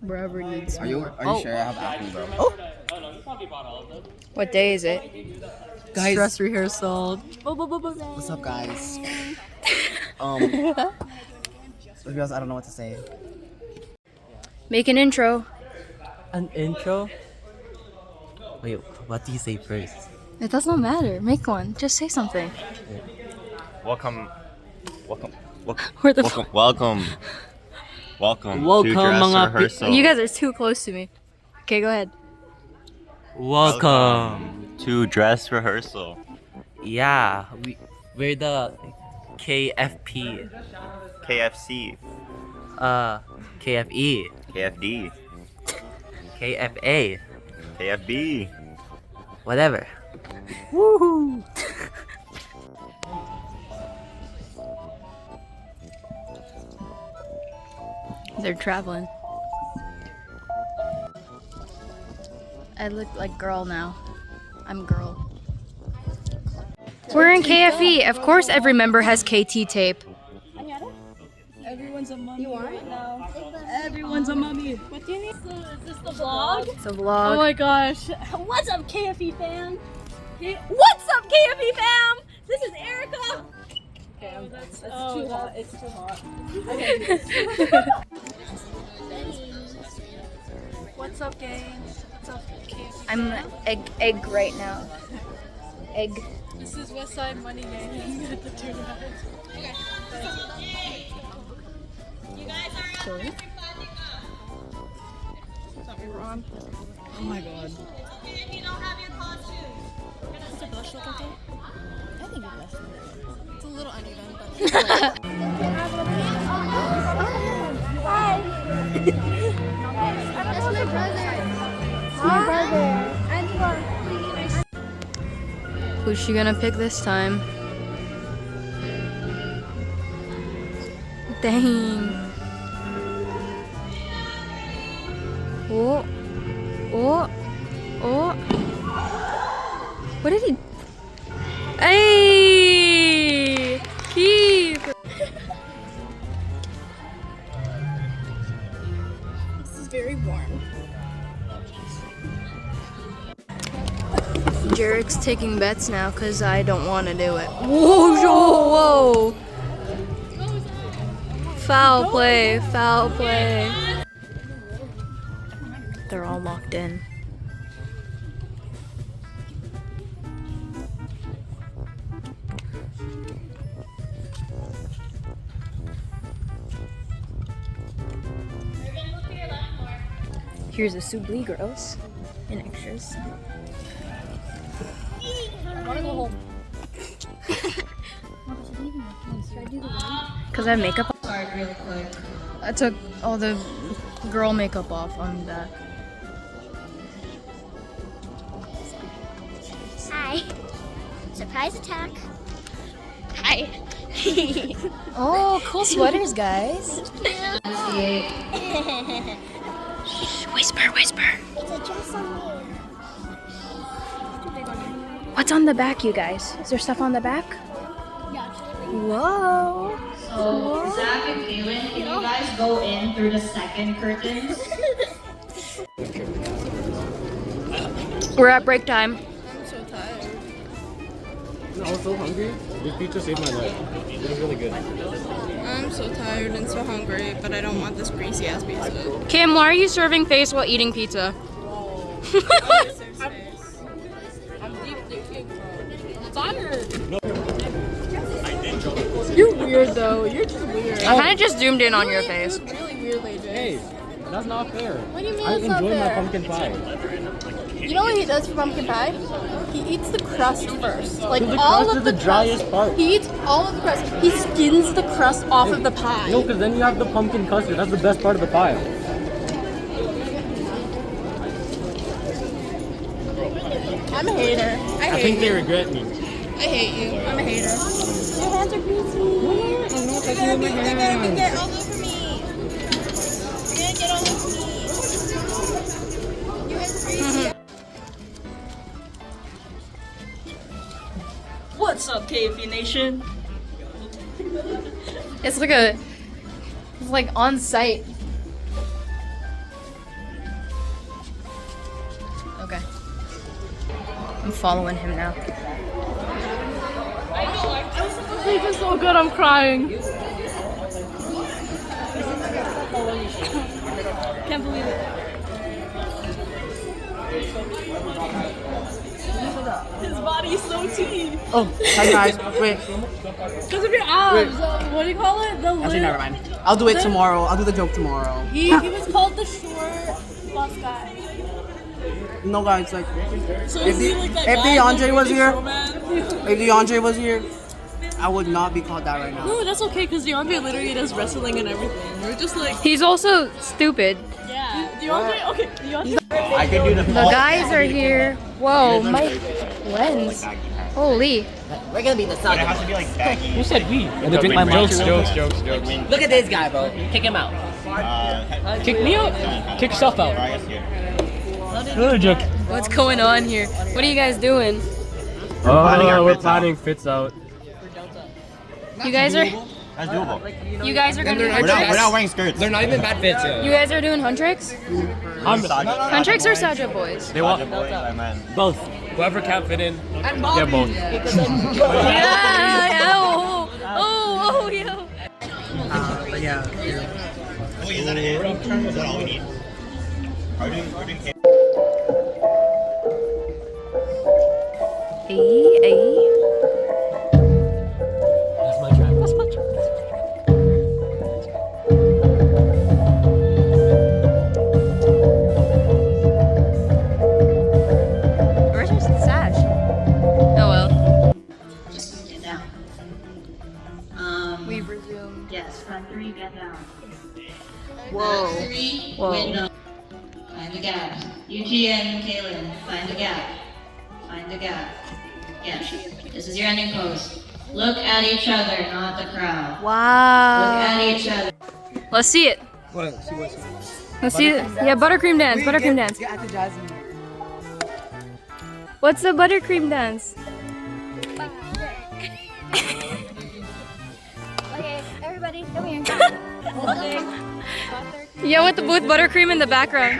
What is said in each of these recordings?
Wherever needs. Are you sure I have acne, bro? Oh. What day is it? Guys. Stress rehearsal. What's up, guys? To be honest, I don't know what to say. Make an intro. An intro? Wait, what do you say first? It does not matter. Make one. Just say something. Welcome Where the to dress mga rehearsal. You guys are too close to me. Okay, go ahead. Welcome. To dress rehearsal. Yeah, we're the KFP. KFC. KFE. KFD. KFA. KFB. Whatever. Woohoo! They're traveling. I look like girl now. I'm girl. We're in KFE. Of course every member has KT tape. Everyone's a mummy right now. Everyone's a mummy. What do you need? Is this the vlog? It's a vlog. Oh my gosh. What's up, KFE fam? What's up, KFE fam? This is Erica. Okay, that's too hot. It's too hot. What's up, gang? What's up, KFE? I'm egg right now. Egg. This is West Side Money Gang at the tour guide. Okay. You guys are up. Sorry. Oh my god. If you don't have your costume. Does it blush look okay? I think it blushes. It's a little uneven, but. Hi. That's my brother. My brother. Who's she gonna pick this time? Dang. Oh. Oh. Oh. What did he? Hey! Keep! This is very warm. Jarek's taking bets now because I don't want to do it. Whoa, whoa, whoa! Foul play, foul play. They're all locked in. Here's a Subli girls and extras. I wanna go home. Because I have makeup. Sorry, really quick. I took all the girl makeup off on the back. Hi. Surprise attack. Hi. Oh, cool sweaters, guys. Shh, whisper, whisper. It's a dress on me. What's on the back, you guys? Is there stuff on the back? Yeah. Whoa. So, Zach and Kaylin, can you guys go in through the second curtains? We're at break time. I'm so tired. I was so hungry. This pizza saved my life. It was really good. I'm so tired and so hungry, but I don't want this greasy ass pizza. Kim, why are you serving face while eating pizza? I'm deep thinking, bro. I'm tired. You're weird though. You're just weird. I kind of just zoomed in on your face. You look really weird, AJ. Hey, that's not fair. What do you mean I it's not enjoy my fair? pumpkin pie. You know what he does for pumpkin pie? He eats the crust first. Like The all crust of is the the driest crust. part. He eats all of the crust. He skins the crust off of the pie. No, because then you have the pumpkin custard. That's the best part of the pie. I'm a hater. I think they regret me. I hate you. I'm a hater. Your hands are greasy. I'm not touching with my They're gonna hands. get all over me. You're gonna get all over me. You guys are crazy. What's up, KFE Nation? It's like on site I'm following him now. This is so good, I'm crying. Can't believe it. His body's so teeth. Oh, hi guys. Wait. Because of your abs. What do you call it? The Actually, lip. never mind. I'll do it tomorrow. I'll do the joke tomorrow. He was called the short buff guy. No, guys, like, So if is he like that if guy DeAndre that was really here, showman? if DeAndre was here, I would not be called that right now. No, that's okay because DeAndre literally does wrestling and everything. We're just like, He's also stupid. yeah. DeAndre, okay, DeAndre. I can do the The guys are here. Whoa, my lens. Holy. We're gonna be the But it sun. has to be like baggy. Who said we? And then drink my Jokes, matcha. jokes. Look at this guy, bro. Kick him out. Kick me out. Kick yourself out. Another joke. What's going on here? What are you guys doing? Oh, we're planning fits out. You guys are That's doable. you guys are gonna do hunt We're not tricks? wearing skirts. They're not even bad fits yet. You guys are doing hunt tricks? Hunt tricks or Saja boys? They want Boys, I meant. both. Whoever can't fit in, get both. Yeah. Oh, yo. Yeah. Wait, is that it? Is that all we need? We're doing Ay. That's my track. That's my track. Where's your sash? Oh well. Just get down. We've resumed. Yes, front three, get down. Whoa. Back three, Whoa. window. Find the gaps. Yuki and Kaylin, find the gap. Find the gap. Yes. This is your ending pose. Look at each other, not the crowd. Look Wow. at each other. Let's see it. Let's see it. Yeah, buttercream dance. Buttercream dance. Get at the Jasmine. What's the buttercream dance? Okay, everybody, come here. Yeah, with buttercream in the background.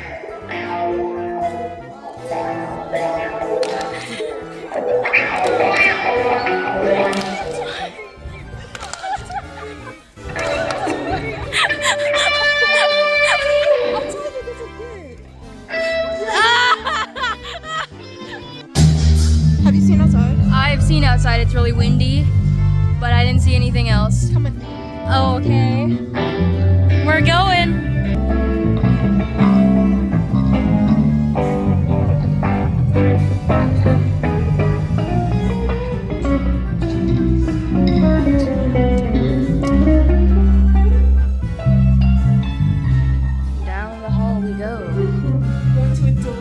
Have you seen outside? I've seen outside. It's really windy, but I didn't see anything else. Come with me. Oh, okay. We're going. Down the hall we go. Going to a door.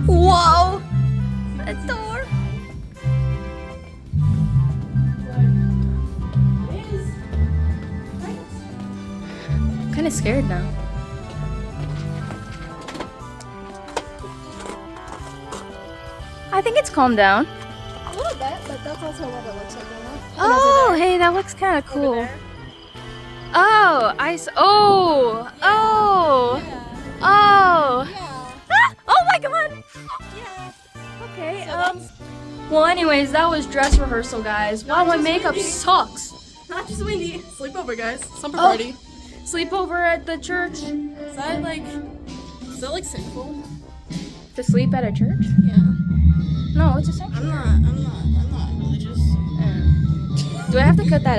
Whoa! A door. I'm kind of scared now. I think it's calmed down. A little bit, but that's also what it looks like right now. Oh, hey, that looks kind of cool. Oh, oh, oh, oh. Ah, oh my god. Okay, well, anyways, that was dress rehearsal, guys. Wow, my makeup sucks. Not just windy. Sleepover, guys. Summer Oh. party. Sleepover at the church. Is that like sinful? To sleep at a church? Yeah. No, it's a section. I'm not religious. Do I have to cut that out?